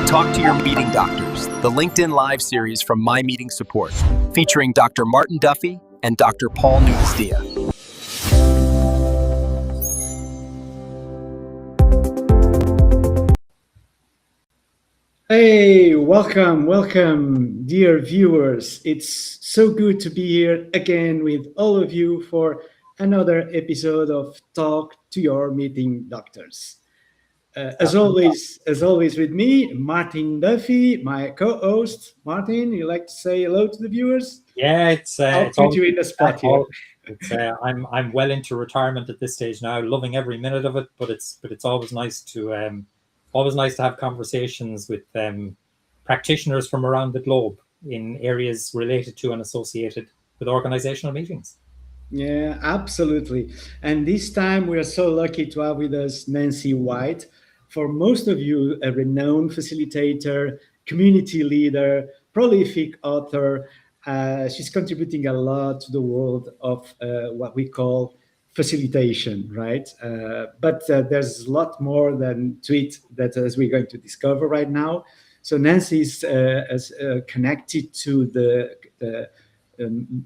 Talk to Your Meeting Doctors, the LinkedIn Live series from My Meeting Support, featuring Dr. Martin Duffy and Dr. Paul Nunez-Dia. Hey, welcome, dear viewers. It's so good to be here again with all of you for another episode of Talk to Your Meeting Doctors. As always with me, Martin Duffy, my co-host. Martin, you like to say hello to the viewers? Yeah, I'll put you in the spot here. I'm well into retirement at this stage now, loving every minute of it. But it's always nice to have conversations with practitioners from around the globe in areas related to and associated with organizational meetings. Yeah, absolutely. And this time we are so lucky to have with us Nancy White. For most of you, a renowned facilitator, community leader, prolific author. She's contributing a lot to the world of what we call facilitation, right? But there's a lot more than to it that as we're going to discover right now. So Nancy is connected to the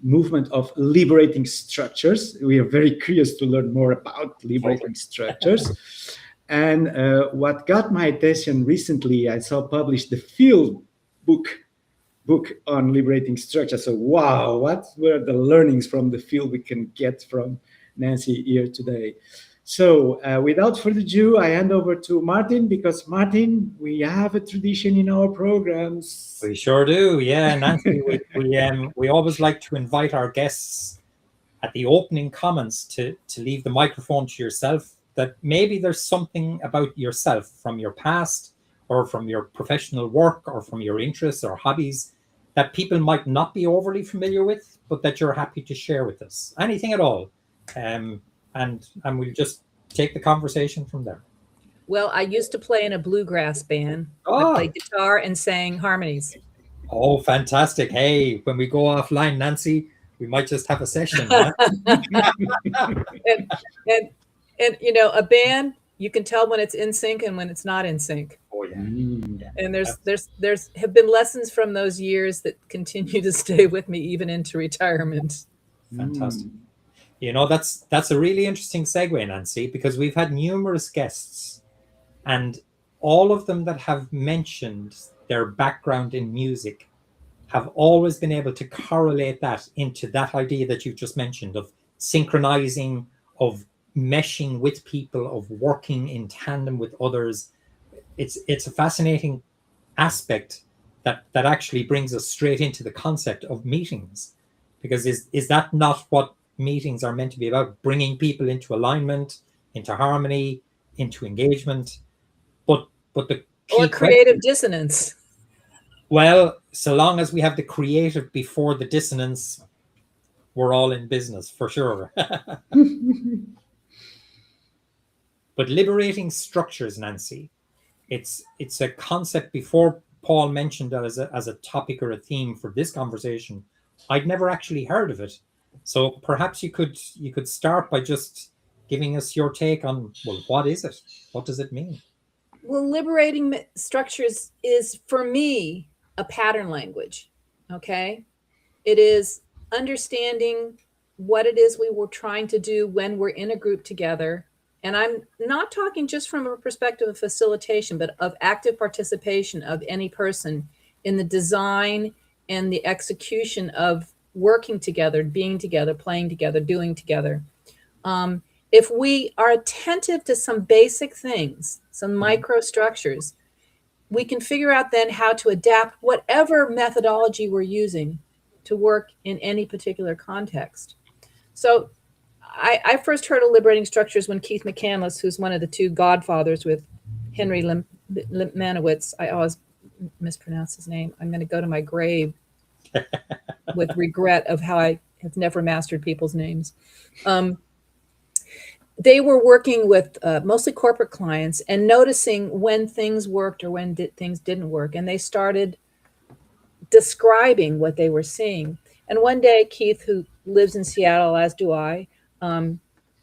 movement of liberating structures. We are very curious to learn more about liberating structures. And what got my attention recently, I saw published the field book on liberating structures. So wow, what were the learnings from the field we can get from Nancy here today? So without further ado, I hand over to Martin, because Martin, we have a tradition in our programs. We sure do, yeah, Nancy. we always like to invite our guests at the opening comments to leave the microphone to yourself, that maybe there's something about yourself from your past or from your professional work or from your interests or hobbies that people might not be overly familiar with, but that you're happy to share with us. Anything at all. And we'll just take the conversation from there. Well, I used to play in a bluegrass band. Oh. I played guitar and sang harmonies. Oh, fantastic. Hey, when we go offline, Nancy, we might just have a session. Huh? and you know, a band, you can tell when it's in sync and when it's not in sync. Oh, yeah. Yeah. And there's have been lessons from those years that continue to stay with me even into retirement. Fantastic. You know, that's a really interesting segue, Nancy, because we've had numerous guests, and all of them that have mentioned their background in music have always been able to correlate that into that idea that you've just mentioned of synchronizing, of meshing with people, of working in tandem with others. It's a fascinating aspect that actually brings us straight into the concept of meetings, because is that not what meetings are meant to be about? Bringing people into alignment, into harmony, into engagement, but the or creative dissonance. Well, so long as we have the creative before the dissonance, we're all in business for sure. But liberating structures, Nancy, it's a concept. Before Paul mentioned that as a topic or a theme for this conversation, I'd never actually heard of it. So perhaps you could start by just giving us your take on, well, what is it? What does it mean? Well, liberating structures is, for me, a pattern language. Okay, it is understanding what it is we were trying to do when we're in a group together. And I'm not talking just from a perspective of facilitation, but of active participation of any person in the design and the execution of working together, being together, playing together, doing together. If we are attentive to some basic things, some microstructures, we can figure out then how to adapt whatever methodology we're using to work in any particular context. So I first heard of liberating structures when Keith McCandless, who's one of the two godfathers with Henry Lemanowitz, I always mispronounce his name. I'm going to go to my grave with regret of how I have never mastered people's names. They were working with mostly corporate clients and noticing when things worked or when things didn't work. And they started describing what they were seeing. And one day, Keith, who lives in Seattle, as do I,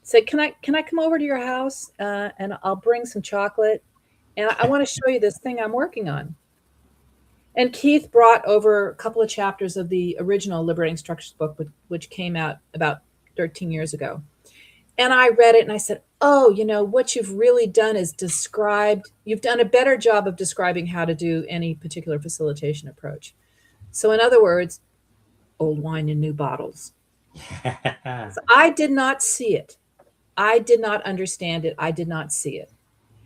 said, can I come over to your house and I'll bring some chocolate, and I want to show you this thing I'm working on. And Keith brought over a couple of chapters of the original Liberating Structures book, which came out about 13 years ago. And I read it and I said, oh, what you've really done is you've done a better job of describing how to do any particular facilitation approach. So in other words, old wine in new bottles. So I did not see it. I did not understand it. I did not see it.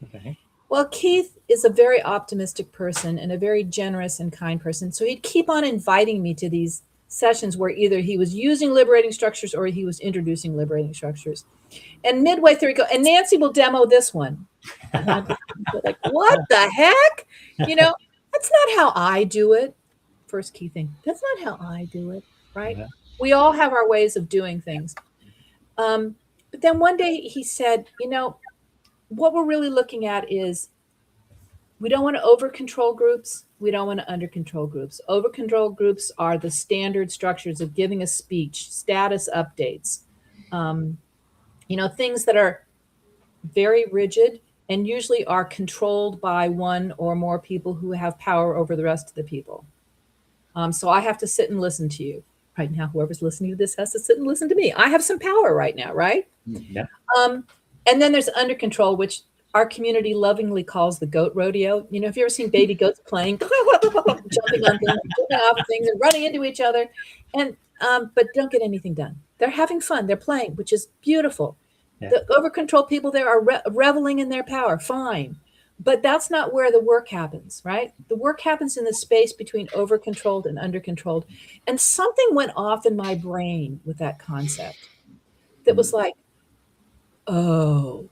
Okay. Well, Keith is a very optimistic person and a very generous and kind person. So he'd keep on inviting me to these sessions where either he was using liberating structures or he was introducing liberating structures. And midway through, he go, and Nancy will demo this one. And I'm like, what the heck? That's not how I do it. First key thing, that's not how I do it, right? Yeah. We all have our ways of doing things. But then one day he said, what we're really looking at is we don't want to over-control groups. We don't want to under-control groups. Over-control groups are the standard structures of giving a speech, status updates, things that are very rigid and usually are controlled by one or more people who have power over the rest of the people. So I have to sit and listen to you. Right now, whoever's listening to this has to sit and listen to me. I have some power right now, right? Yeah. And then there's under control, which our community lovingly calls the goat rodeo. Have you ever seen baby goats playing, jumping on things, jumping off things, and running into each other, and but don't get anything done. They're having fun. They're playing, which is beautiful. Yeah. The over control people there are reveling in their power. Fine. But that's not where the work happens, right? The work happens in the space between over-controlled and under-controlled. And something went off in my brain with that concept that was like, oh.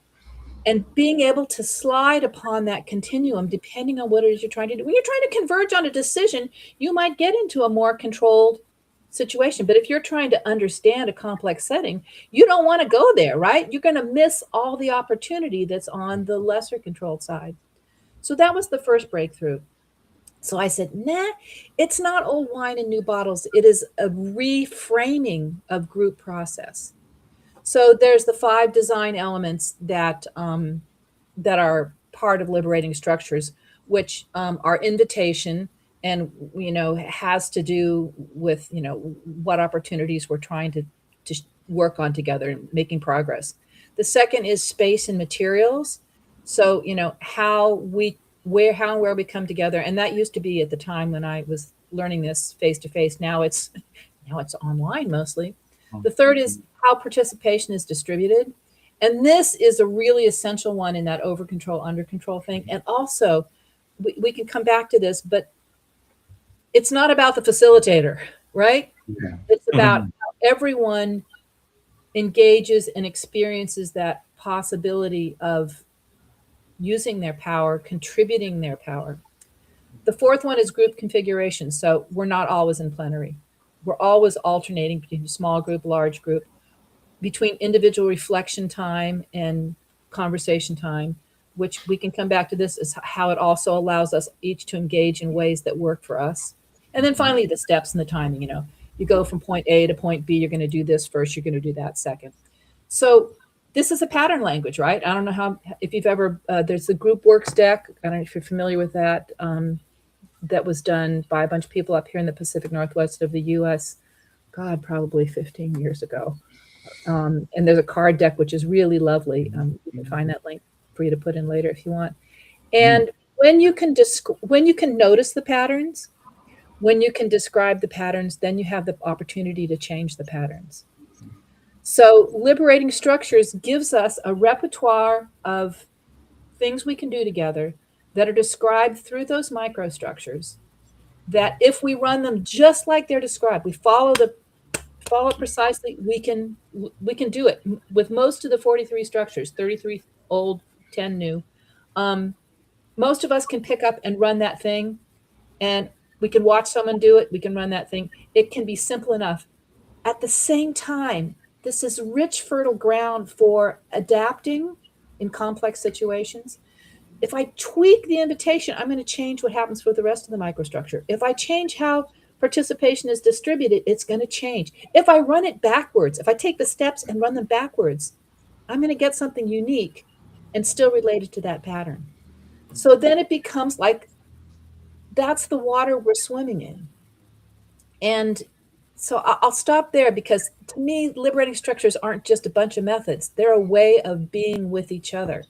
And being able to slide upon that continuum, depending on what it is you're trying to do. When you're trying to converge on a decision, you might get into a more controlled situation. But if you're trying to understand a complex setting, you don't want to go there, right? You're going to miss all the opportunity that's on the lesser controlled side. So that was the first breakthrough. So I said, nah, it's not old wine in new bottles. It is a reframing of group process. So there's the 5 design elements that are part of liberating structures, which are invitation, and has to do with what opportunities we're trying to work on together and making progress. The second is space and materials. So how and where we come together, and that used to be at the time when I was learning this face to face. Now it's online mostly. The third is how participation is distributed, and this is a really essential one in that over control under control thing. And also, we can come back to this, but it's not about the facilitator, right? Yeah. It's about how everyone engages and experiences that possibility of using their power, contributing their power. The fourth one is group configuration. So we're not always in plenary. We're always alternating between small group, large group, between individual reflection time and conversation time, which we can come back to. This is how it also allows us each to engage in ways that work for us. And then finally, the steps and the timing. You go from point A to point B, you're going to do this first, you're going to do that second. So this is a pattern language, right? I don't know if you've ever, there's the group works deck. I don't know if you're familiar with that. That was done by a bunch of people up here in the Pacific Northwest of the US, probably 15 years ago. And there's a card deck, which is really lovely. You can find that link for you to put in later if you want. And when you can notice the patterns, when you can describe the patterns, then you have the opportunity to change the patterns. So liberating structures gives us a repertoire of things we can do together that are described through those microstructures, that if we run them just like they're described, we follow precisely, we can do it with most of the 43 structures, 33 old, 10 new. Most of us can pick up and run that thing, and we can watch someone do it. We can run that thing. It can be simple enough. At the same time, this is rich, fertile ground for adapting in complex situations. If I tweak the invitation, I'm going to change what happens with the rest of the microstructure. If I change how participation is distributed, it's going to change. If I run it backwards, if I take the steps and run them backwards, I'm going to get something unique and still related to that pattern. So then it becomes like that's the water we're swimming in. And so I'll stop there, because to me, liberating structures aren't just a bunch of methods. They're a way of being with each other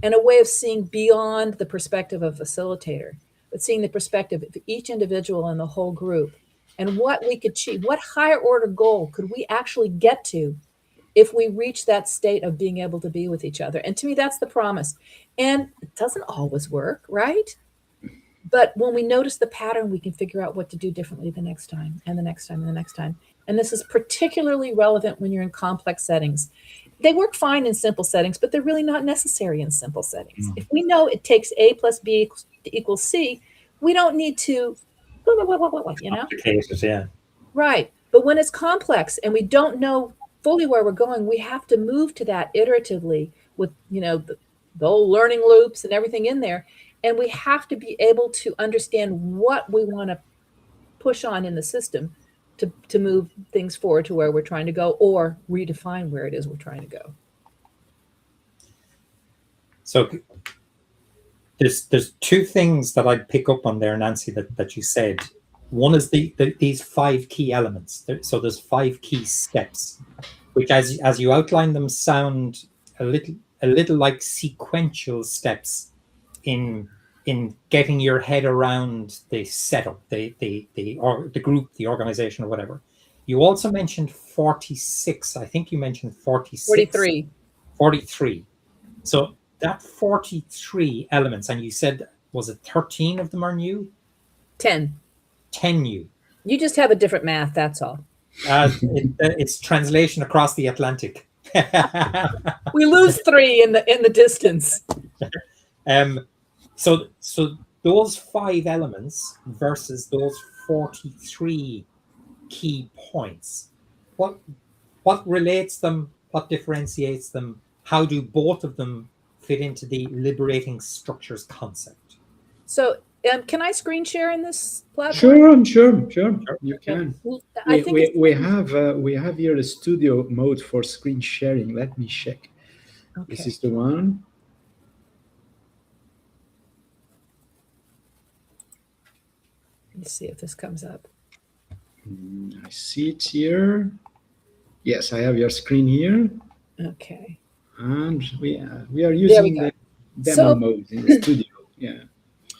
and a way of seeing beyond the perspective of a facilitator, but seeing the perspective of each individual and the whole group, and what we could achieve. What higher order goal could we actually get to if we reach that state of being able to be with each other? And to me, that's the promise. And it doesn't always work, right? But when we notice the pattern, we can figure out what to do differently the next time and the next time and the next time. And this is particularly relevant when you're in complex settings. They work fine in simple settings, but they're really not necessary in simple settings. If we know it takes A plus B equals C, we don't need to, you know? Yeah. Right. But when it's complex and we don't know fully where we're going, we have to move to that iteratively with, you know, the old learning loops and everything in there. And we have to be able to understand what we want to push on in the system to move things forward to where we're trying to go, or redefine where it is we're trying to go. So there's two things that I'd pick up on there, Nancy, that you said. One is these 5 key elements. So there's 5 key steps, which as you outline them sound a little like sequential steps in getting your head around the setup, the group, the organization, or whatever. You also mentioned 46. I think you mentioned 46. 43. 43. So that 43 elements, and you said, was it 13 of them are new? 10. 10 new. You just have a different math, that's all. It's translation across the Atlantic. We lose 3 in the distance. So those 5 elements versus those 43 key points, what relates them? What differentiates them? How do both of them fit into the liberating structures concept? So can I screen share in this platform? Sure. You can. I think we have here a studio mode for screen sharing. Let me check. Okay. This is the one. Let me see if this comes up. I see it here. Yes, I have your screen here. Okay. And we are using the demo mode in the studio. Yeah.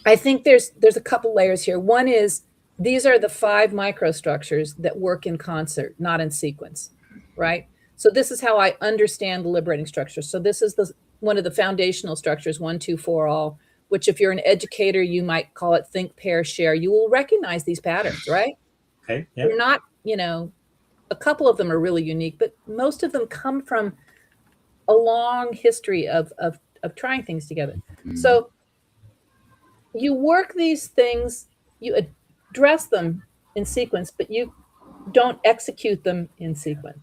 I think there's a couple layers here. One is, these are the 5 microstructures that work in concert, not in sequence, right? So this is how I understand the liberating structure. So this is one of the foundational structures, 1, 2, 4, all, which if you're an educator, you might call it think, pair, share. You will recognize these patterns, right? Okay. Yeah. They're not, you know, a couple of them are really unique, but most of them come from a long history of trying things together. So you work these things, you address them in sequence, but you don't execute them in sequence.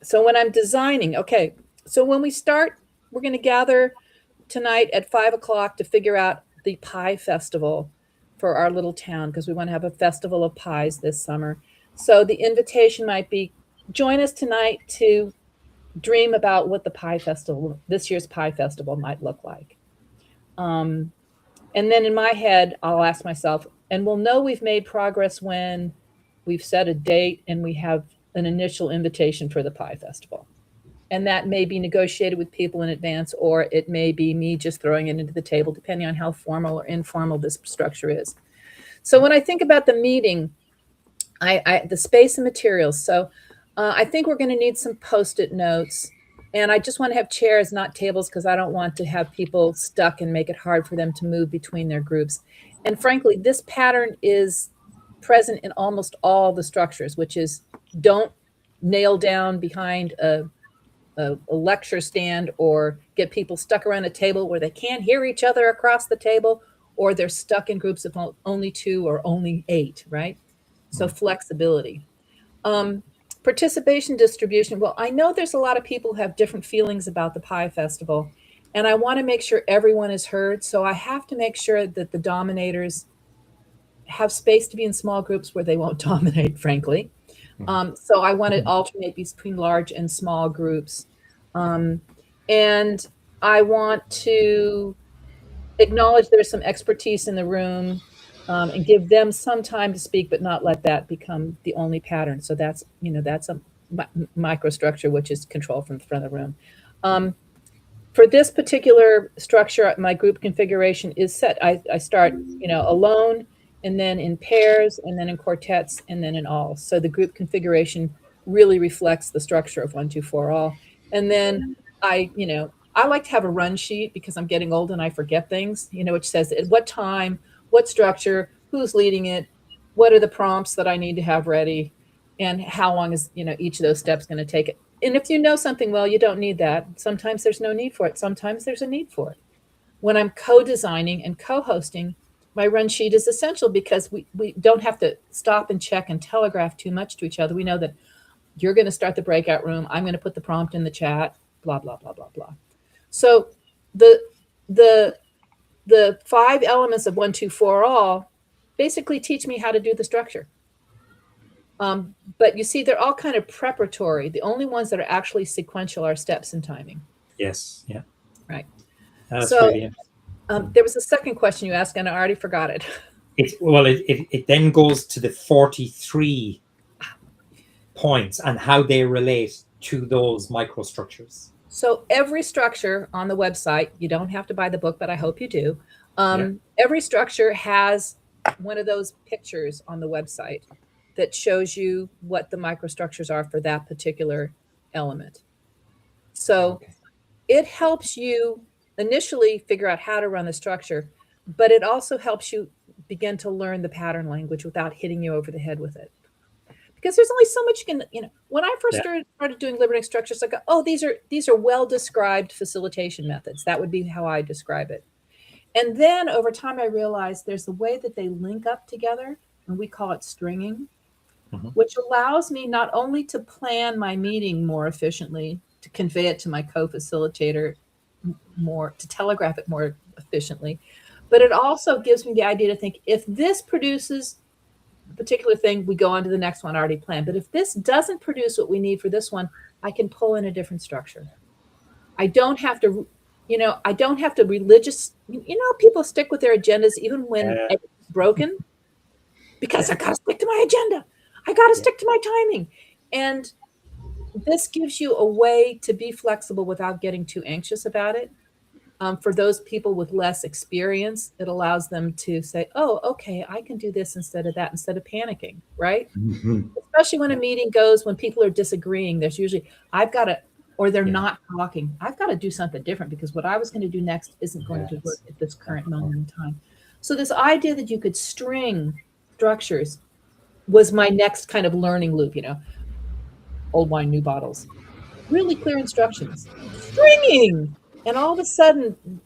So when I'm designing, okay, so when we start, we're going to gather tonight at 5 o'clock to figure out the pie festival for our little town, because we want to have a festival of pies this summer. So the invitation might be, join us tonight to dream about what the pie festival, this year's pie festival, might look like. And then in my head, I'll ask myself, and we'll know we've made progress when we've set a date and we have an initial invitation for the pie festival. And that may be negotiated with people in advance, or it may be me just throwing it into the table, depending on how formal or informal this structure is. So when I think about the meeting, the space and materials. So I think we're going to need some Post-it notes. And I just want to have chairs, not tables, because I don't want to have people stuck and make it hard for them to move between their groups. And frankly, this pattern is present in almost all the structures, which is don't nail down behind a lecture stand or get people stuck around a table where they can't hear each other across the table, or they're stuck in groups of only 2 or only 8, right? So flexibility. Participation distribution. Well, I know there's a lot of people who have different feelings about the Pie Festival, and I want to make sure everyone is heard. So I have to make sure that the dominators have space to be in small groups where they won't dominate, frankly. So I want to alternate between large and small groups. And I want to acknowledge there's some expertise in the room. and give them some time to speak, but not let that become the only pattern. So that's, that's a microstructure, which is control from the front of the room. For this particular structure, my group configuration is set. I start, alone, and then in pairs, and then in quartets, and then in all. So the group configuration really reflects the structure of 1, 2, 4 all. And then I like to have a run sheet because I'm getting old and I forget things, which says at what time, what structure, who's leading it, what are the prompts that I need to have ready, and how long is, each of those steps going to take it. And if you know something well, you don't need that. Sometimes there's no need for it. Sometimes there's a need for it. When I'm co-designing and co-hosting, my run sheet is essential because we don't have to stop and check and telegraph too much to each other. We know that you're going to start the breakout room. I'm going to put the prompt in the chat, blah, blah, blah, blah, blah. So the 5 elements of 1, 2, 4 all basically teach me how to do the structure. But you see, they're all kind of preparatory. The only ones that are actually sequential are steps and timing. Yes. Yeah. Right. That's So really interesting. there was a second question you asked, and I already forgot it. It then goes to the 43 points and how they relate to those microstructures. So every structure on the website, you don't have to buy the book, but I hope you do. Every structure has one of those pictures on the website that shows you what the microstructures are for that particular element. So it helps you initially figure out how to run the structure, but it also helps you begin to learn the pattern language without hitting you over the head with it. Because there's only so much you can, when I first started doing liberating structures, I go, oh, these are well-described facilitation methods. That would be how I describe it. And then over time, I realized there's a way that they link up together, and we call it stringing, which allows me not only to plan my meeting more efficiently, to convey it to my co-facilitator more, to telegraph it more efficiently, but it also gives me the idea to think, if this produces a particular thing, we go on to the next one already planned. But if this doesn't produce what we need for this one, I can pull in a different structure. I don't have to, I don't have to people stick with their agendas even when it's broken, because I got to stick to my agenda. I got to stick to my timing. And this gives you a way to be flexible without getting too anxious about it. For those people with less experience, it allows them to say, oh, okay, I can do this instead of that, instead of panicking, right? Especially when a meeting goes, when people are disagreeing, there's usually, or they're not talking. I've got to do something different because what I was going to do next isn't going to work at this current moment in time. So this idea that you could string structures was my next kind of learning loop, old wine, new bottles, really clear instructions, stringing. And all of a sudden,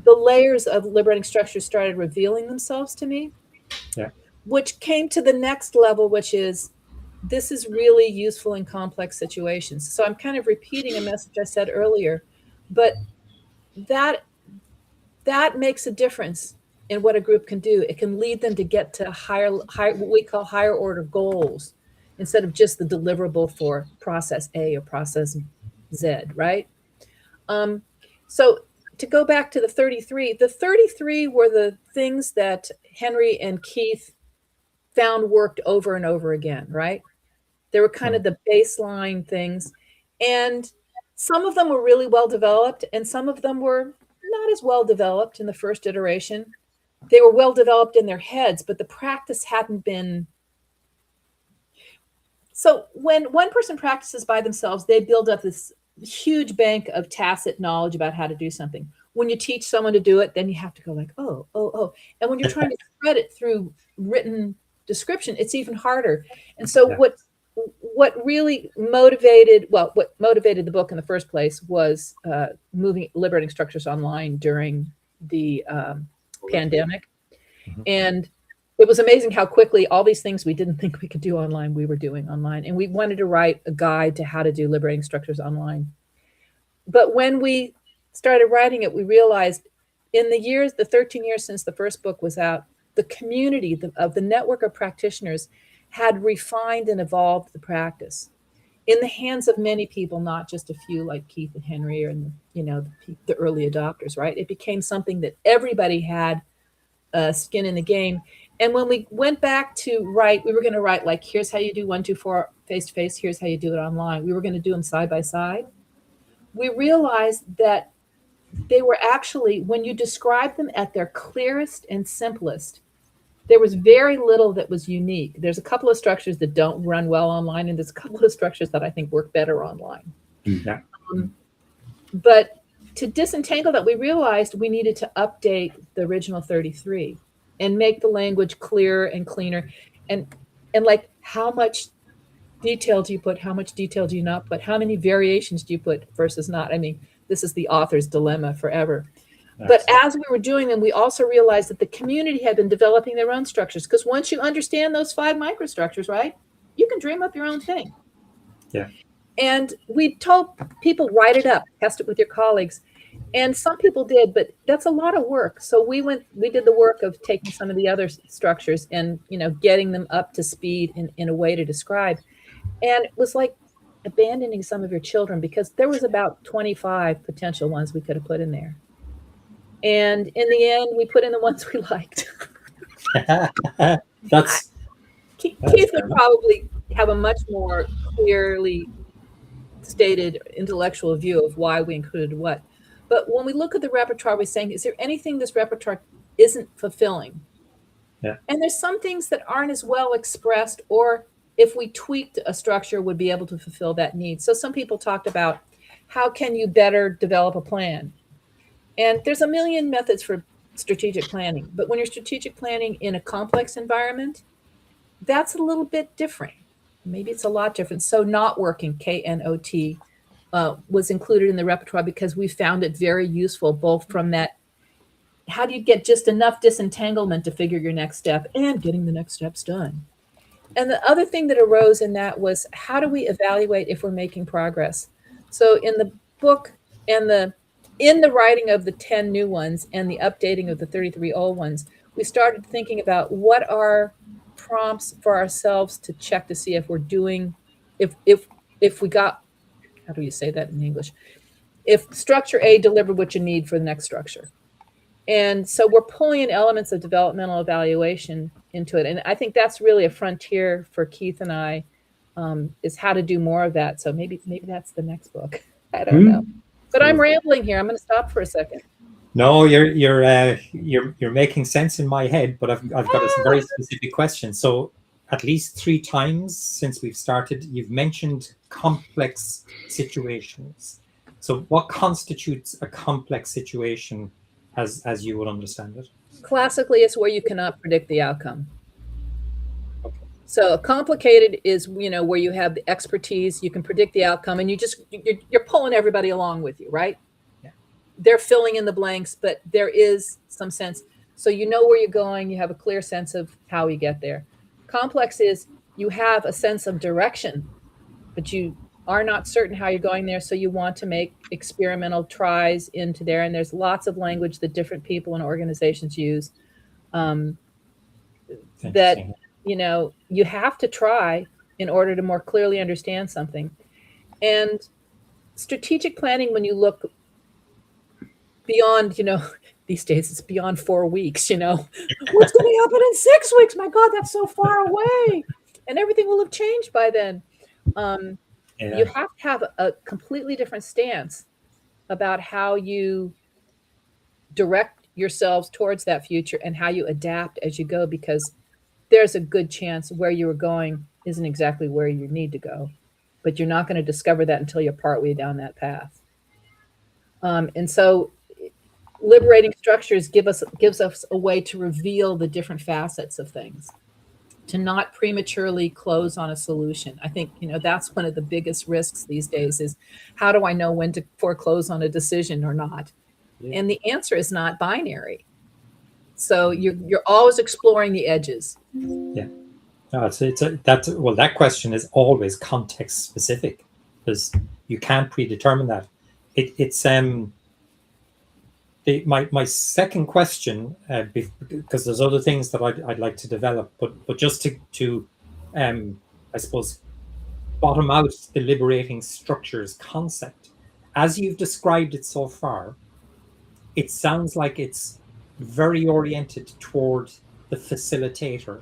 the layers of liberating structure started revealing themselves to me, which came to the next level, which is, this is really useful in complex situations. So I'm kind of repeating a message I said earlier, but that makes a difference in what a group can do. It can lead them to get to higher, what we call higher order goals, instead of just the deliverable for process A or process Z, right? So to go back to the 33 were the things that Henry and Keith found worked over and over again, right? They were kind of the baseline things. And some of them were really well developed, and some of them were not as well developed in the first iteration. They were well developed in their heads, but the practice hadn't been. So when one person practices by themselves, they build up this huge bank of tacit knowledge about how to do something. When you teach someone to do it, then you have to go like, oh. And when you're trying to spread it through written description, it's even harder. And so what really motivated the book in the first place was liberating structures online during the pandemic. And it was amazing how quickly all these things we didn't think we could do online, we were doing online. And we wanted to write a guide to how to do liberating structures online. But when we started writing it, we realized in the 13 years since the first book was out, the community of the network of practitioners had refined and evolved the practice in the hands of many people, not just a few like Keith and Henry or the early adopters, right? It became something that everybody had skin in the game. And when we went back to write, we were going to write like, here's how you do 1, 2, 4 face to face. Here's how you do it online. We were going to do them side by side. We realized that they were actually, when you describe them at their clearest and simplest, there was very little that was unique. There's a couple of structures that don't run well online, and there's a couple of structures that I think work better online. Yeah. But to disentangle that, we realized we needed to update the original 33 and make the language clearer and cleaner. And like, how much detail do you put? How much detail do you not put? How many variations do you put versus not? I mean, this is the author's dilemma forever. But as we were doing them, we also realized that the community had been developing their own structures, because once you understand those 5 microstructures, right, you can dream up your own thing. Yeah. And we told people, write it up, test it with your colleagues. And some people did, but that's a lot of work. So we did the work of taking some of the other structures and, getting them up to speed in a way to describe. And it was like abandoning some of your children, because there was about 25 potential ones we could have put in there. And in the end, we put in the ones we liked. Keith would probably have a much more clearly stated intellectual view of why we included what. But when we look at the repertoire, we're saying, is there anything this repertoire isn't fulfilling? Yeah. And there's some things that aren't as well expressed, or if we tweaked a structure, would be able to fulfill that need. So some people talked about, how can you better develop a plan? And there's a million methods for strategic planning. But when you're strategic planning in a complex environment, that's a little bit different. Maybe it's a lot different. So not working, KNOT, was included in the repertoire because we found it very useful, both from that, how do you get just enough disentanglement to figure your next step, and getting the next steps done. And the other thing that arose in that was, how do we evaluate if we're making progress? So in the book and in the writing of the 10 new ones and the updating of the 33 old ones, we started thinking about what are prompts for ourselves to check to see if we're doing, if we got, how do you say that in English? If structure A delivered what you need for the next structure. And so we're pulling in elements of developmental evaluation into it. And I think that's really a frontier for Keith and I, is how to do more of that. So maybe that's the next book. I don't know. But I'm rambling here. I'm going to stop for a second. No, you're making sense in my head, but I've got a very specific question. So at least 3 times since we've started, you've mentioned complex situations. So what constitutes a complex situation as you would understand it? Classically, it's where you cannot predict the outcome. So complicated is, where you have the expertise, you can predict the outcome, and you're pulling everybody along with you, right? Yeah. They're filling in the blanks, but there is some sense. So you know where you're going, you have a clear sense of how you get there. Complex is, you have a sense of direction, but you are not certain how you're going there. So you want to make experimental tries into there. And there's lots of language that different people and organizations use, that, you have to try in order to more clearly understand something. And strategic planning, when you look beyond, these days it's beyond 4 weeks, what's going to happen in 6 weeks? My God, that's so far away. And everything will have changed by then. You have to have a completely different stance about how you direct yourselves towards that future and how you adapt as you go, because there's a good chance where you were going isn't exactly where you need to go, but you're not going to discover that until you're partway down that path. And so liberating structures gives us a way to reveal the different facets of things, to not prematurely close on a solution. I think, that's one of the biggest risks these days, is how do I know when to foreclose on a decision or not? Yeah. And the answer is not binary. So you're always exploring the edges. Yeah. No, that question is always context specific, because you can't predetermine that. My second question, because there's other things that I'd like to develop, but just to I suppose bottom out the liberating structures concept, as you've described it so far, it sounds like it's very oriented toward the facilitator,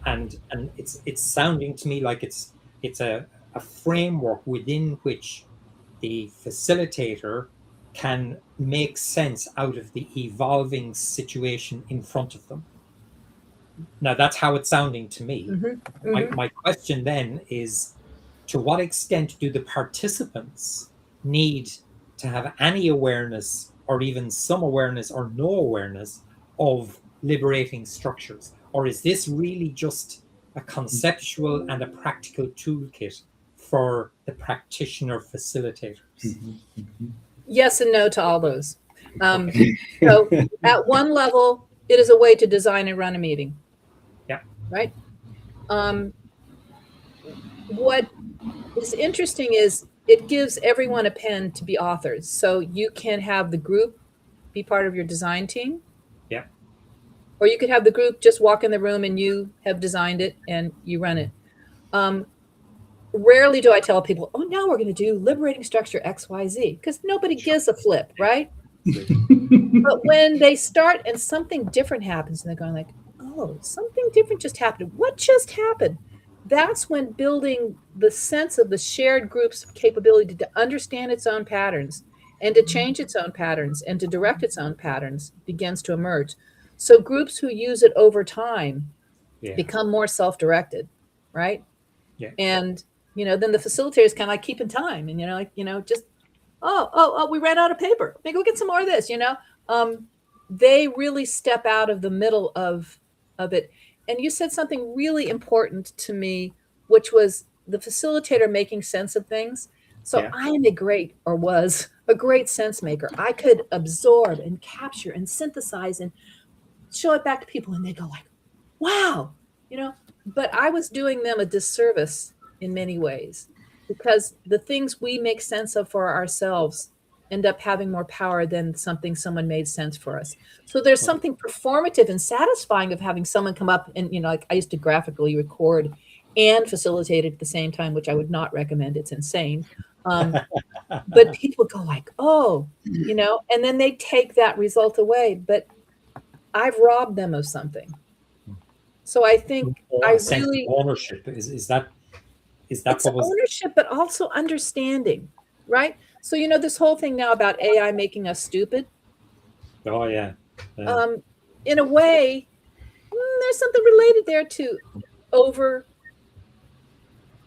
and it's sounding to me like it's a framework within which the facilitator can make sense out of the evolving situation in front of them. Now, that's how it's sounding to me. My question then is, to what extent do the participants need to have any awareness, or even some awareness or no awareness, of liberating structures? Or is this really just a conceptual and a practical toolkit for the practitioner facilitators? Yes and no to all those. So at one level, it is a way to design and run a meeting. Yeah. Right? What is interesting is it gives everyone a pen to be authors. So you can have the group be part of your design team. Yeah. Or you could have the group just walk in the room and you have designed it and you run it. Rarely do I tell people, oh, now we're going to do liberating structure XYZ, because nobody gives a flip, right? But when they start and something different happens and they're going like, oh, something different just happened. What just happened? That's when building the sense of the shared group's capability to understand its own patterns and to change its own patterns and to direct its own patterns begins to emerge. So groups who use it over time become more self-directed, right? Yeah. And, then the facilitator is kind of like keeping time and, just, oh, we ran out of paper. Maybe we'll get some more of this, they really step out of the middle of it. And you said something really important to me, which was the facilitator making sense of things. So I am was a great sense maker. I could absorb and capture and synthesize and show it back to people, and they go like, wow, but I was doing them a disservice in many ways, because the things we make sense of for ourselves end up having more power than something someone made sense for us. So there's something performative and satisfying of having someone come up and, like I used to graphically record and facilitate it at the same time, which I would not recommend. It's insane. But people go like, oh, and then they take that result away, but I've robbed them of something. So I think ownership is that it's ownership, but also understanding, right? So this whole thing now about AI making us stupid. Oh yeah. In a way, there's something related there to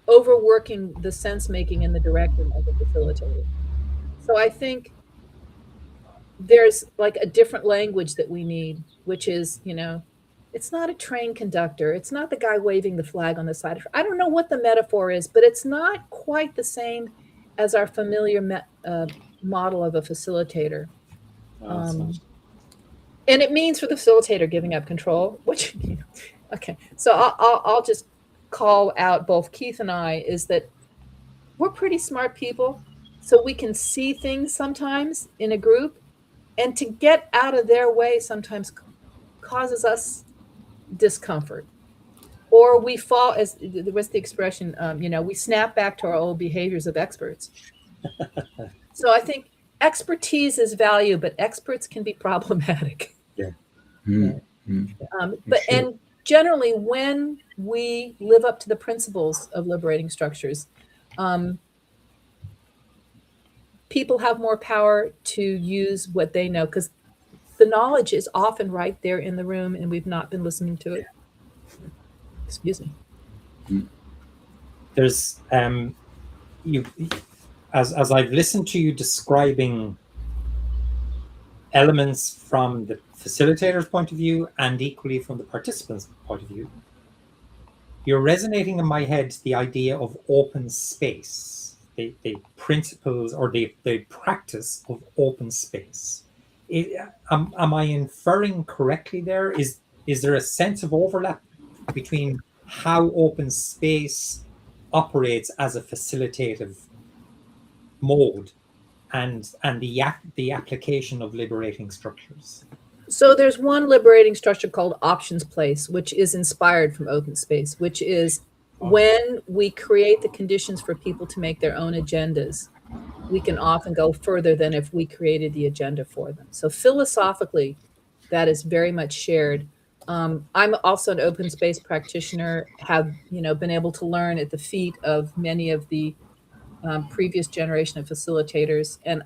overworking the sense making and the directing of the facilitator. So I think there's like a different language that we need, which is, it's not a train conductor. It's not the guy waving the flag on the side. I don't know what the metaphor is, but it's not quite the same as our familiar model of a facilitator. And it means for the facilitator giving up control, which, okay. So I'll just call out both Keith and I, is that we're pretty smart people. So we can see things sometimes in a group, and to get out of their way sometimes causes us discomfort, or we fall, as what's the expression, we snap back to our old behaviors of experts. So I think expertise is value, but experts can be problematic. And generally when we live up to the principles of liberating structures, people have more power to use what they know, because the knowledge is often right there in the room and we've not been listening to it. Excuse me. There's as I've listened to you describing elements from the facilitator's point of view and equally from the participant's point of view, you're resonating in my head the idea of open space, the principles or the practice of open space. Am I inferring correctly there? Is there a sense of overlap between how open space operates as a facilitative mode and the application of liberating structures? So there's one liberating structure called options place, which is inspired from open space, which is when we create the conditions for people to make their own agendas, we can often go further than if we created the agenda for them. So philosophically, that is very much shared. I'm also an open space practitioner, have, been able to learn at the feet of many of the previous generation of facilitators. And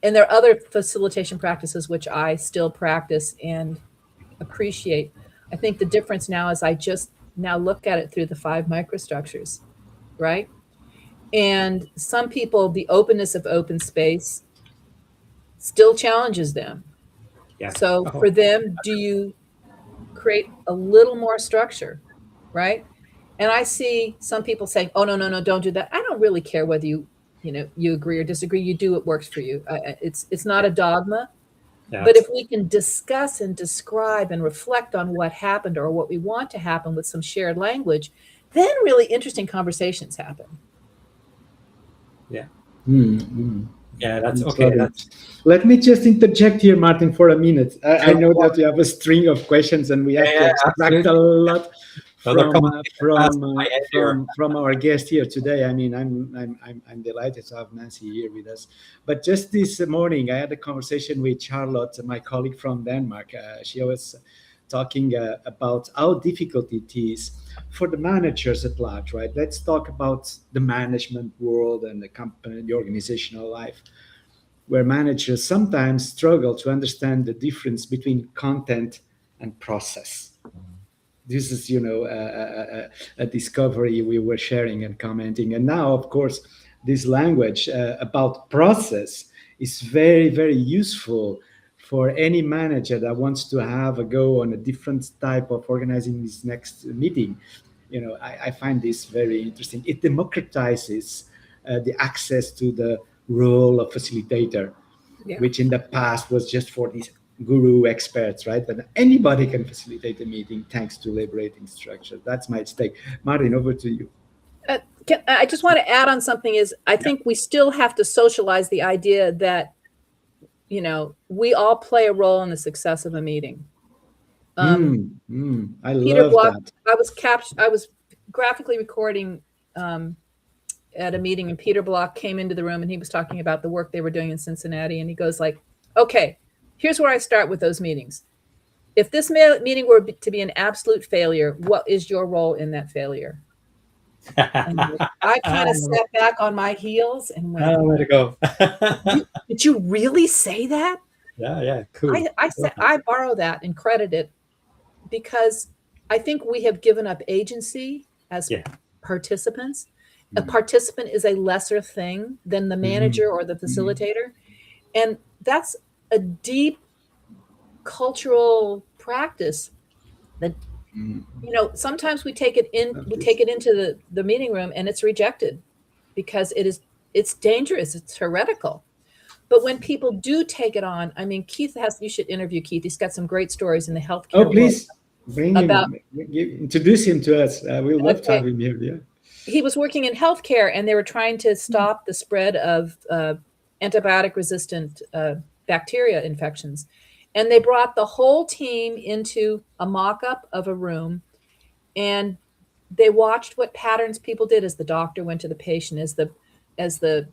there are other facilitation practices which I still practice and appreciate. I think the difference now is I just now look at it through the 5 microstructures, right? And some people, the openness of open space still challenges them. Yeah. So Oh, for them, do you create a little more structure, right? And I see some people saying, "Oh, no, don't do that." I don't really care whether you agree or disagree. You do what works for you. It's not a dogma. yeah, But if we can discuss and describe and reflect on what happened or what we want to happen with some shared language, then really interesting conversations happen. yeah. Mm-hmm. Yeah, that's okay. Let me just interject here, Martin, for a minute. I know that we have a string of questions and we have to extract a lot from our guest here today. I mean, I'm delighted to have Nancy here with us. But just this morning, I had a conversation with Charlotte, my colleague from Denmark. She was talking about how difficult it is for the managers at large, right? Let's talk about the management world and the company, the organizational life, where managers sometimes struggle to understand the difference between content and process. This is, a discovery we were sharing and commenting. And now, of course, this language about process is very, very useful for any manager that wants to have a go on a different type of organizing this next meeting. I find this very interesting. It democratizes the access to the role of facilitator, which in the past was just for these guru experts, right? But anybody can facilitate a meeting thanks to liberating structure. That's my stake. Martin, over to you. I just want to add on something is I think we still have to socialize the idea that, we all play a role in the success of a meeting. I Peter love Block, that. I was graphically recording at a meeting, and Peter Block came into the room and he was talking about the work they were doing in Cincinnati. And he goes like, okay, here's where I start with those meetings. If this meeting were to be an absolute failure, what is your role in that failure? And I kind of sat back on my heels and went, oh, way to go. Did you really say that? Yeah, cool. I borrow that and credit it because I think we have given up agency as participants. A participant is a lesser thing than the manager or the facilitator. And that's a deep cultural practice that, sometimes we take it into the meeting room and it's rejected because it's dangerous. It's heretical. But when people do take it on, I mean, you should interview Keith. He's got some great stories in the healthcare world. Please bring him, introduce him to us. We'd love to have him here. Yeah. He was working in healthcare and they were trying to stop the spread of antibiotic resistant bacteria infections. And they brought the whole team into a mock-up of a room and they watched what patterns people did as the doctor went to the patient, as the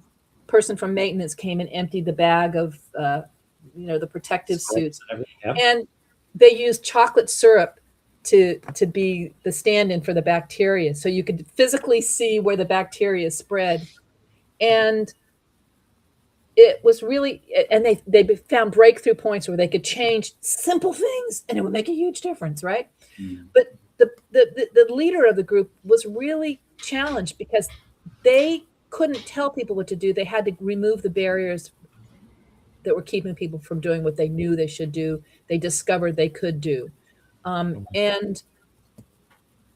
person from maintenance came and emptied the bag of, the protective suits. And they used chocolate syrup to be the stand-in for the bacteria. So you could physically see where the bacteria spread. And it was really, and they found breakthrough points where they could change simple things and it would make a huge difference, right? But the leader of the group was really challenged because they couldn't tell people what to do. They had to remove the barriers that were keeping people from doing what they knew they should do. They discovered they could do. And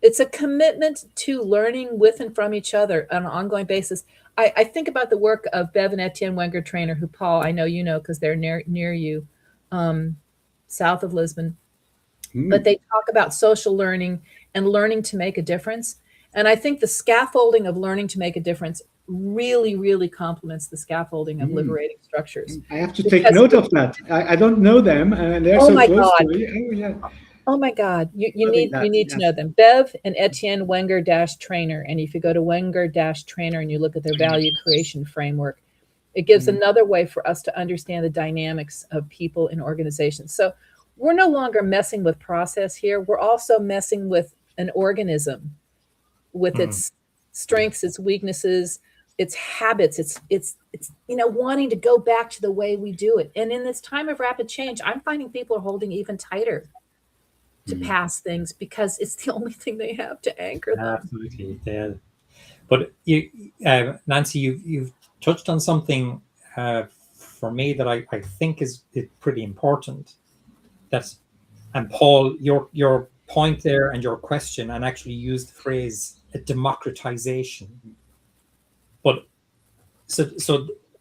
it's a commitment to learning with and from each other on an ongoing basis. I think about the work of Bev and Etienne Wenger Trainer, who, Paul, I know you know because they're near you, south of Lisbon. But they talk about social learning and learning to make a difference. And I think the scaffolding of learning to make a difference really, really complements the scaffolding of liberating structures. I have to take note of that. I don't know them, and they're so close to me. Oh, yeah. Oh my God, you need to know them. Bev and Etienne Wenger Trainer. And if you go to Wenger Trainer and you look at their value creation framework, it gives another way for us to understand the dynamics of people in organizations. So we're no longer messing with process here. We're also messing with an organism, with its strengths, its weaknesses, its habits, it's wanting to go back to the way we do it. And in this time of rapid change, I'm finding people are holding even tighter to pass things because it's the only thing they have to anchor them. Absolutely, yeah. But you, Nancy, you've touched on something for me that I think is pretty important. And Paul, your point there and your question, and actually used the phrase democratization. But so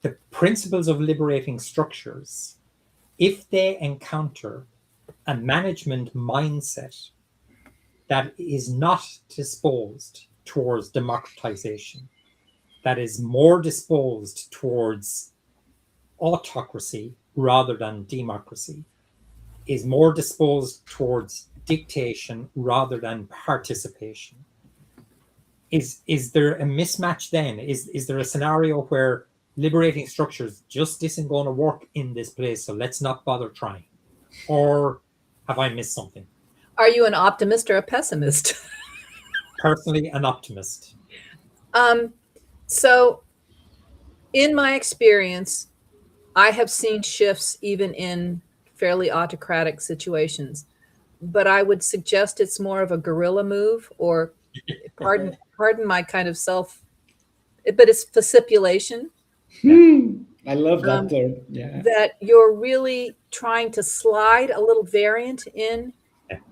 the principles of liberating structures, if they encounter a management mindset that is not disposed towards democratization, that is more disposed towards autocracy rather than democracy, is more disposed towards dictation rather than participation. Is there a mismatch then? Is there a scenario where liberating structures just isn't going to work in this place, so let's not bother trying? Or have I missed something? Are you an optimist or a pessimist? Personally, an optimist. So in my experience, I have seen shifts even in fairly autocratic situations, but I would suggest it's more of a guerrilla move, or pardon my kind of but it's facilitation. I love that term. Yeah. That you're really trying to slide a little variant in.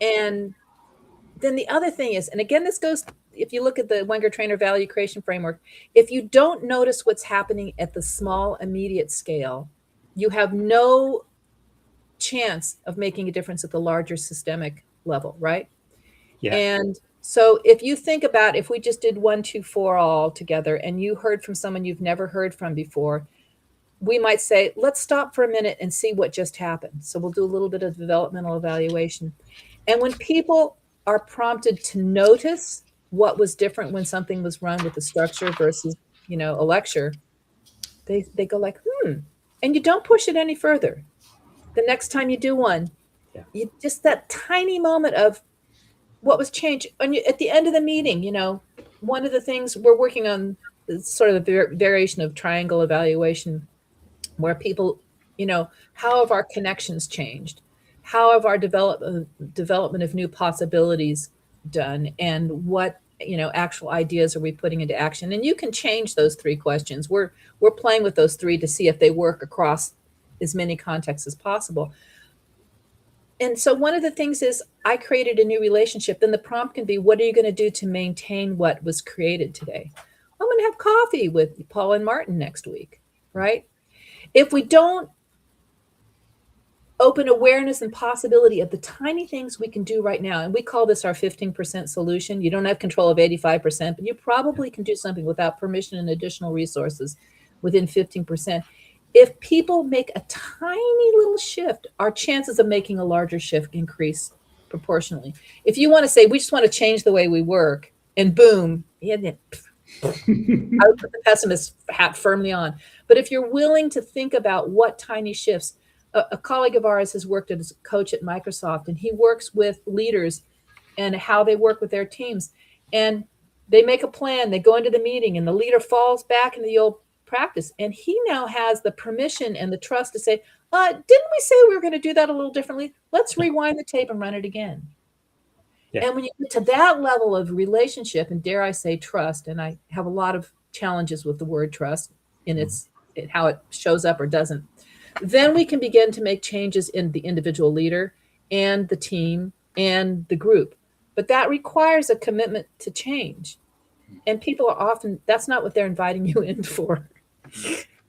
And then the other thing is, and again, this goes, if you look at the Wenger Trainer Value Creation Framework, if you don't notice what's happening at the small, immediate scale, you have no chance of making a difference at the larger systemic level, right? Yeah. And so if you think about, if we just did 1, 2, 4 all together, and you heard from someone you've never heard from before, we might say, let's stop for a minute and see what just happened. So we'll do a little bit of developmental evaluation. And when people are prompted to notice what was different when something was run with a structure versus, a lecture, they go like, and you don't push it any further. The next time you do one, you just that tiny moment of what was changed. And at the end of the meeting, one of the things we're working on is sort of the variation of triangle evaluation, where people, how have our connections changed? How have our development of new possibilities done? And what, actual ideas are we putting into action? And you can change those 3 questions. We're playing with those 3 to see if they work across as many contexts as possible. And so one of the things is I created a new relationship. Then the prompt can be, what are you going to do to maintain what was created today? I'm going to have coffee with Paul and Martin next week, right? If we don't open awareness and possibility of the tiny things we can do right now, and we call this our 15% solution. You don't have control of 85%, but you probably can do something without permission and additional resources within 15%. If people make a tiny little shift, our chances of making a larger shift increase proportionally. If you want to say, we just want to change the way we work, and boom, I would put the pessimist hat firmly on. But if you're willing to think about what tiny shifts, a colleague of ours has worked as a coach at Microsoft, and he works with leaders and how they work with their teams. And they make a plan, they go into the meeting, and the leader falls back in the old practice. And he now has the permission and the trust to say, didn't we say we were going to do that a little differently? Let's rewind the tape and run it again. Yeah. And when you get to that level of relationship, and dare I say trust, and I have a lot of challenges with the word trust in how it shows up or doesn't, then we can begin to make changes in the individual leader and the team and the group. But that requires a commitment to change. And people are often, that's not what they're inviting you in for.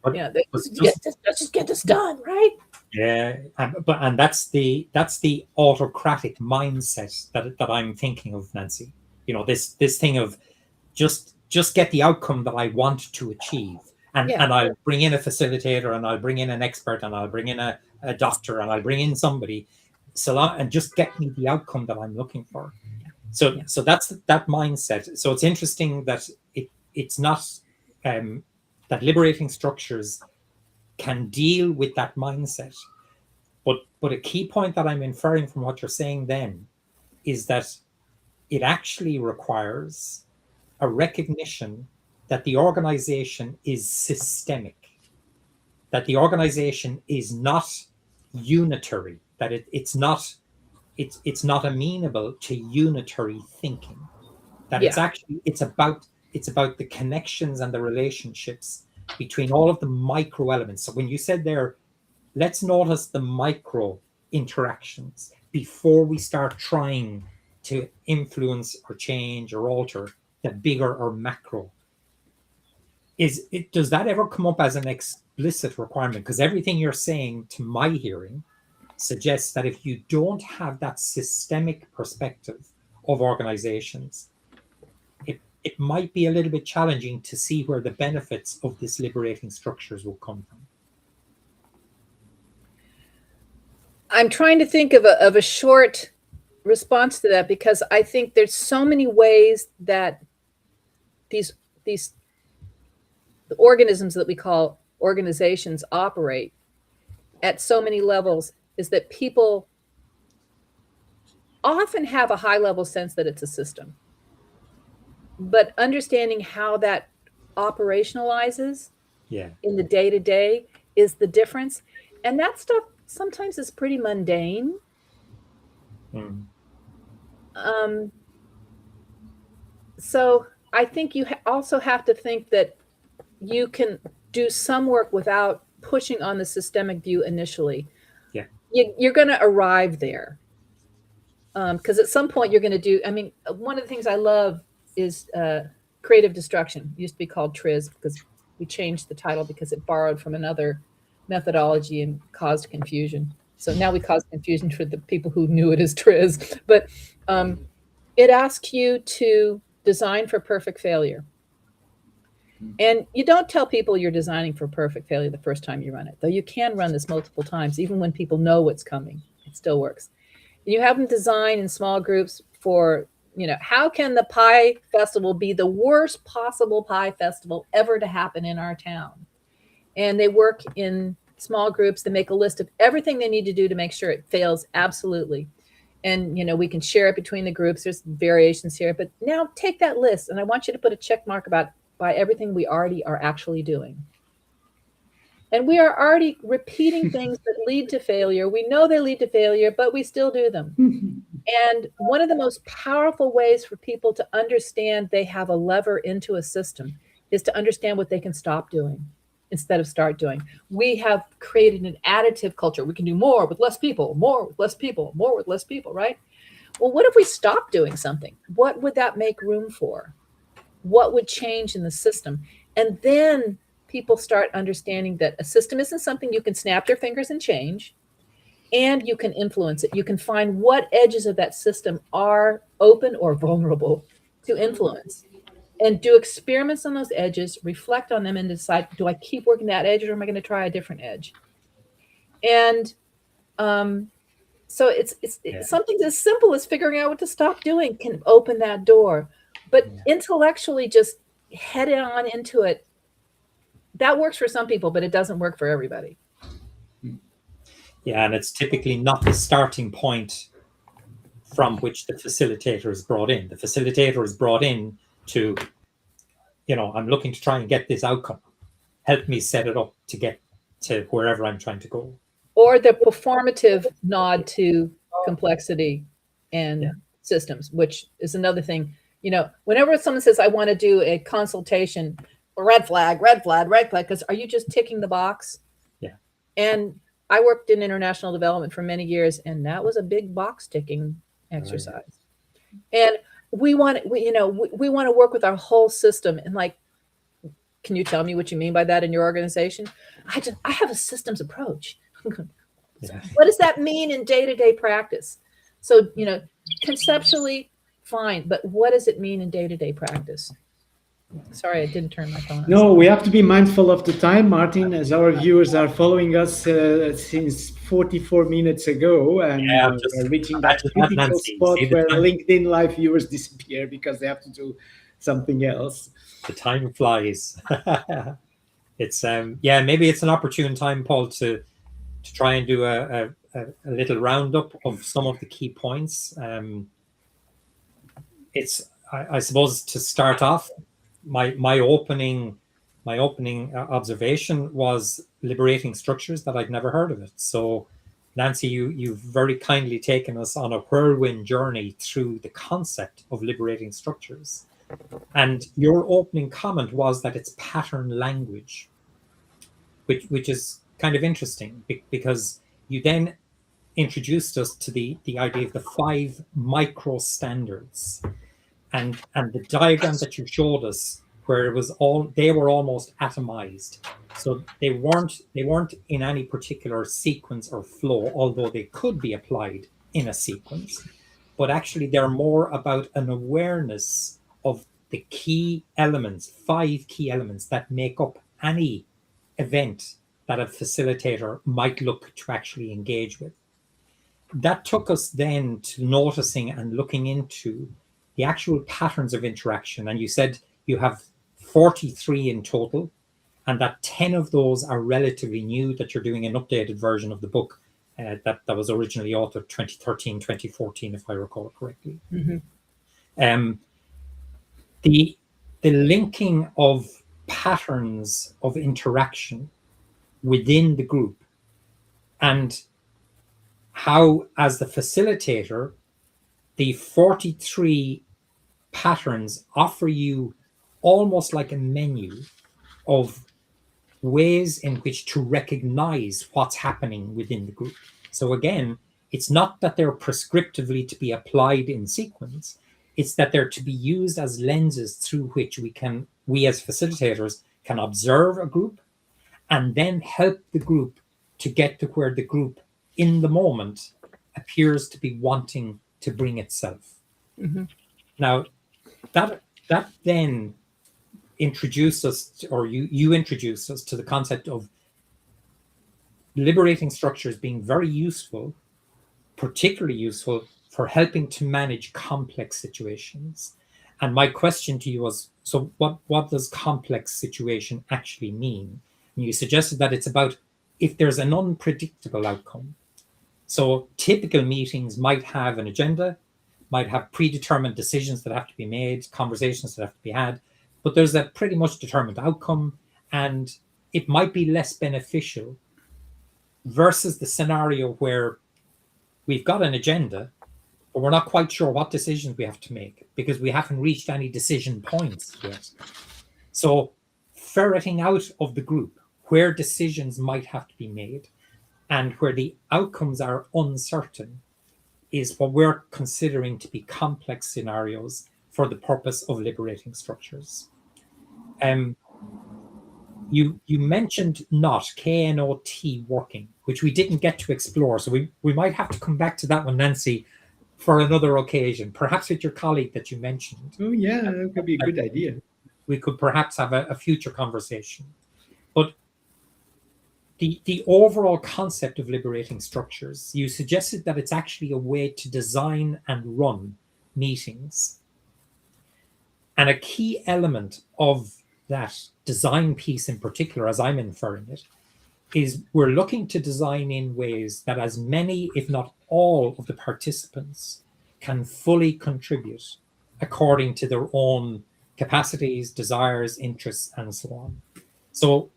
Let's just get this done, right? Yeah, and that's the autocratic mindset that I'm thinking of, Nancy. This thing of just get the outcome that I want to achieve, and I'll bring in a facilitator, and I'll bring in an expert, and I'll bring in a doctor, and I'll bring in somebody, and just get me the outcome that I'm looking for. So that's that mindset. So it's interesting that it's not that liberating structures can deal with that mindset, But a key point that I'm inferring from what you're saying then is that it actually requires a recognition that the organization is systemic, that the organization is not unitary, that it's not amenable to unitary thinking, that Yeah. it's about the connections and the relationships between all of the micro elements. So when you said there, let's notice the micro interactions before we start trying to influence or change or alter the bigger or macro. Does that ever come up as an explicit requirement? Because everything you're saying, to my hearing, suggests that if you don't have that systemic perspective of organizations, it might be a little bit challenging to see where the benefits of this liberating structures will come from. I'm trying to think of a short response to that, because I think there's so many ways that these the organisms that we call organizations operate at so many levels, is that people often have a high level sense that it's a system, but understanding how that operationalizes in the day-to-day is the difference. And that stuff sometimes is pretty mundane. So I think you also have to think that you can do some work without pushing on the systemic view initially. Yeah. You're going to arrive there. Because at some point you're going to do, I mean, one of the things I love is creative destruction. It used to be called TRIZ, because we changed the title because it borrowed from another methodology and caused confusion. So now we cause confusion for the people who knew it as TRIZ. But it asks you to design for perfect failure. And you don't tell people you're designing for perfect failure the first time you run it, though you can run this multiple times. Even when people know what's coming, it still works. You have them design in small groups for, how can the pie festival be the worst possible pie festival ever to happen in our town? And they work in small groups. They make a list of everything they need to do to make sure it fails absolutely. And, we can share it between the groups. There's variations here, but now take that list and I want you to put a check mark by everything we already are actually doing. And we are already repeating things that lead to failure. We know they lead to failure, but we still do them. And one of the most powerful ways for people to understand they have a lever into a system is to understand what they can stop doing instead of start doing. We have created an additive culture. We can do more with less people, more with less people, more with less people, right? Well, what if we stop doing something? What would that make room for? What would change in the system? And then people start understanding that a system isn't something you can snap your fingers and change, and you can influence it. You can find what edges of that system are open or vulnerable to influence, and do experiments on those edges, reflect on them, and decide, do I keep working that edge or am I going to try a different edge? And so it's something as simple as figuring out what to stop doing can open that door. But intellectually just head on into it. That works for some people, but it doesn't work for everybody. Yeah, and it's typically not the starting point from which the facilitator is brought in. The facilitator is brought in to, I'm looking to try and get this outcome. Help me set it up to get to wherever I'm trying to go. Or the performative nod to complexity and systems, which is another thing. Whenever someone says, I want to do a consultation, red flag, because are you just ticking the box? Yeah. And I worked in international development for many years, and that was a big box ticking exercise. And we want to work with our whole system. And can you tell me what you mean by that in your organization? I have a systems approach. What does that mean in day-to-day practice? So, conceptually, fine, but what does it mean in day-to-day practice? Sorry, I didn't turn my phone on. No, we have to be mindful of the time, Martin, as our viewers are following us since 44 minutes ago, and we're reaching that critical spot where LinkedIn Live viewers disappear because they have to do something else. The time flies. It's maybe it's an opportune time, Paul, to try and do a a little roundup of some of the key points. I suppose to start off, my opening observation was liberating structures, that I'd never heard of it. So Nancy, you've very kindly taken us on a whirlwind journey through the concept of liberating structures. And your opening comment was that it's pattern language, which is kind of interesting, because you then introduced us to the idea of the 5 micro standards, and the diagram that you showed us, where they were almost atomized. So they weren't in any particular sequence or flow, although they could be applied in a sequence. But actually, they're more about an awareness of the key elements, 5 key elements that make up any event that a facilitator might look to actually engage with. That took us then to noticing and looking into the actual patterns of interaction. And you said you have 43 in total, and that 10 of those are relatively new, that you're doing an updated version of the book that was originally authored 2013, 2014, if I recall correctly. Mm-hmm. The linking of patterns of interaction within the group, and how, as the facilitator, the 43 patterns offer you almost like a menu of ways in which to recognize what's happening within the group. So again, it's not that they're prescriptively to be applied in sequence, it's that they're to be used as lenses through which we as facilitators can observe a group and then help the group to get to where the group in the moment appears to be wanting to bring itself. Mm-hmm. Now, that then introduced us, or you introduced us to the concept of liberating structures being very useful, particularly useful for helping to manage complex situations. And my question to you was, so what does complex situation actually mean? And you suggested that it's about if there's an unpredictable outcome. So typical meetings might have an agenda, might have predetermined decisions that have to be made, conversations that have to be had, but there's a pretty much determined outcome, and it might be less beneficial versus the scenario where we've got an agenda, but we're not quite sure what decisions we have to make because we haven't reached any decision points yet. So ferreting out of the group where decisions might have to be made and where the outcomes are uncertain is what we're considering to be complex scenarios for the purpose of liberating structures. You mentioned KNOT working, which we didn't get to explore. So we might have to come back to that one, Nancy, for another occasion, perhaps with your colleague that you mentioned. Oh, yeah, that could be a good idea. We could perhaps have a future conversation. But the overall concept of liberating structures, you suggested that it's actually a way to design and run meetings. And a key element of that design piece in particular, as I'm inferring it, is we're looking to design in ways that as many, if not all, of the participants can fully contribute according to their own capacities, desires, interests, and so on. So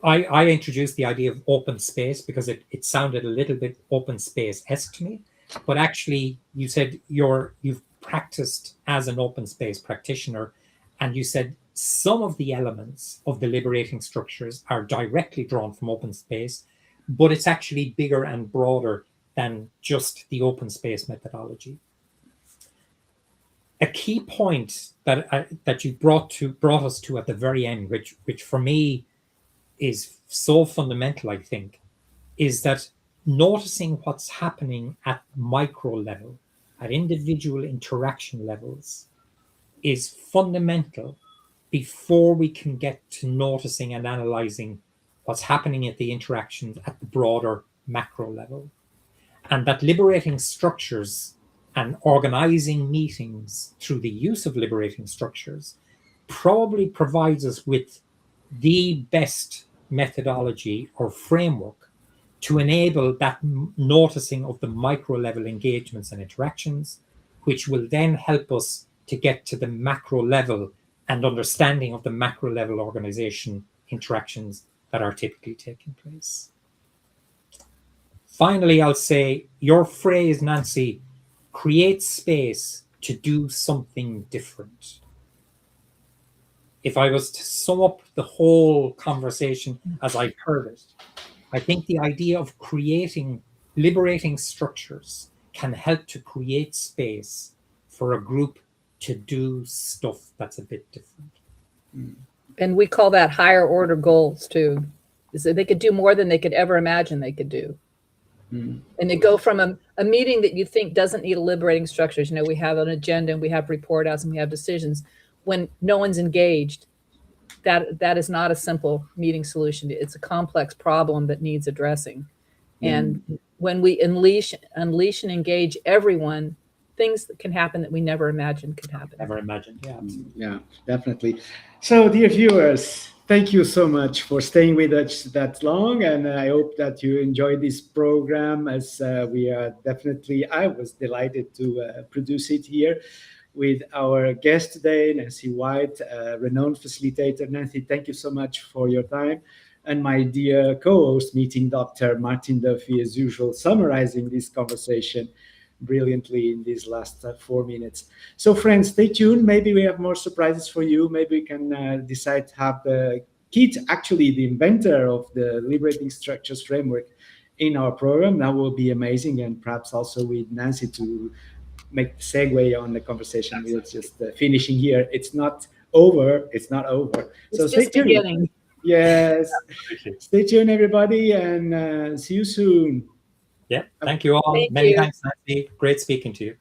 I introduced the idea of open space because it sounded a little bit open space-esque to me, but actually you said you've practiced as an open space practitioner, and you said some of the elements of the liberating structures are directly drawn from open space, but it's actually bigger and broader than just the open space methodology. A key point that you brought us to at the very end, which for me is so fundamental, I think, is that noticing what's happening at micro level, at individual interaction levels, is fundamental before we can get to noticing and analyzing what's happening at the interactions at the broader macro level. And that liberating structures and organizing meetings through the use of liberating structures probably provides us with the best methodology or framework to enable that noticing of the micro level engagements and interactions, which will then help us to get to the macro level and understanding of the macro level organization interactions that are typically taking place. Finally, I'll say your phrase, Nancy, create space to do something different. If I was to sum up the whole conversation as I've heard it, I think the idea of creating, liberating structures can help to create space for a group to do stuff that's a bit different. And we call that higher order goals too. Is that they could do more than they could ever imagine they could do. And they go from a meeting that you think doesn't need liberating structures. You know, we have an agenda and we have report outs and we have decisions. When no one's engaged, that is not a simple meeting solution. It's a complex problem that needs addressing. And when we unleash and engage everyone, things that can happen that we never imagined could happen. Never imagined, yeah. Yeah, definitely. So, dear viewers, thank you so much for staying with us that long, and I hope that you enjoyed this program. As we are definitely, I was delighted to produce it here with our guest today, Nancy White, renowned facilitator. Nancy, thank you so much for your time. And my dear co-host, meeting Dr. Martin Duffy, as usual, summarizing this conversation brilliantly in these last 4 minutes. So friends, stay tuned. Maybe we have more surprises for you. Maybe we can decide to have Keith, actually the inventor of the Liberating Structures framework, in our program. That will be amazing. And perhaps also with Nancy to make the segue on the conversation. We're just finishing here. It's not over. It's not over. It's so stay tuned. Beginning. Yes. Stay tuned, everybody, and see you soon. Yeah. Thank you all. Many thanks, Nancy. Great speaking to you.